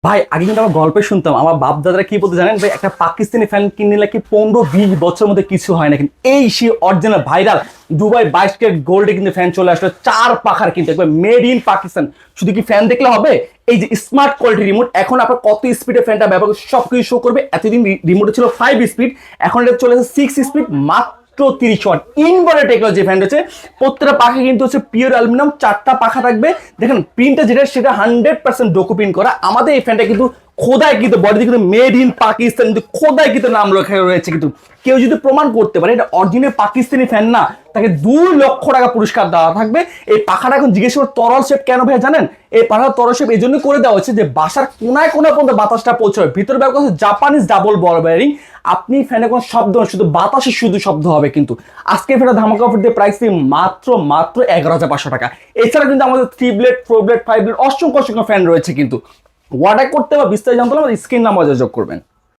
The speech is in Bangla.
ভাই আগে কিন্তু আমার গল্পে শুনতাম আমার বাপ দাদারা কি বলতে জানেন ভাই, একটা পাকিস্তানি ফ্যান কিনলে নাকি 15-20 বছরের মধ্যে কিছু হয় না, কিন্তু এই সে অরিজিনাল ভাইরাল দুবাই 22 ক্যারেট গোল্ডে কিন্তু ফ্যান চলে আসলো, 4 পাখার কিন্তু একবার মেড ইন পাকিস্তান। শুধু কি ফ্যান দেখলে হবে, এই যে স্মার্ট কোয়ালিটি রিমোট, এখন আপনার কত স্পিডে ফ্যানটা ব্যবহার সবকিছু শো করবে। এতদিন রিমোটে ছিল 5 স্পিড, এখন এটা চলে আসে 6 স্পিড, মাত্র 30 ওয়াট ইনভার্টার টেকনোলজি ফ্যান রয়েছে। প্রত্যেকটা পাখা কিন্তু হচ্ছে পিওর অ্যালুমিনিয়াম, 4টা পাখা থাকবে। দেখেন প্রিন্টটা যেটা সেটা 100% ডোকো প্রিন্ট করা। আমাদের এই ফ্যানটা কিন্তু খোদাই কিন্তু বডিতে কিন্তু মেড ইন পাকিস্তান কিন্তু খোদাই কিন্তু নাম লেখা রয়েছে। কিন্তু কেউ যদি প্রমাণ করতে পারে এটা অরিজিনাল পাকিস্তানি ফ্যান না, তাকে 2 লক্ষ টাকা পুরস্কার দেওয়া থাকবে। এই পাখাটা এখন জিজ্ঞেস করে তরল শেপ কেন ভাই জানেন? এই পাখাটা তরল শেপ এই জন্য করে দেওয়া হচ্ছে যে বাসার কোনায় কোনায় পর্যন্ত বাতাসটা পৌঁছাবে। ভিতরে ব্যবহার করছে জাপানিজ ডাবল বল বেয়ারিং। আপনি ফ্যানে কোনো শব্দ না, শুধু বাতাসে শুধু শব্দ হবে। কিন্তু আজকে ফেরা ধামাকা অফার দিয়ে প্রাইস দিয়ে মাত্র 11,500 টাকা। এছাড়া কিন্তু আমাদের 3 ব্লেড 4 ব্লেড 5 ব্লেড অসংখ্য অসংখ্য ফ্যান রয়েছে। কিন্তু অর্ডার করতে বা বিস্তারিত জানতে হলে আমাদের স্ক্রিন নাম্বার যোগাযোগ করবেন।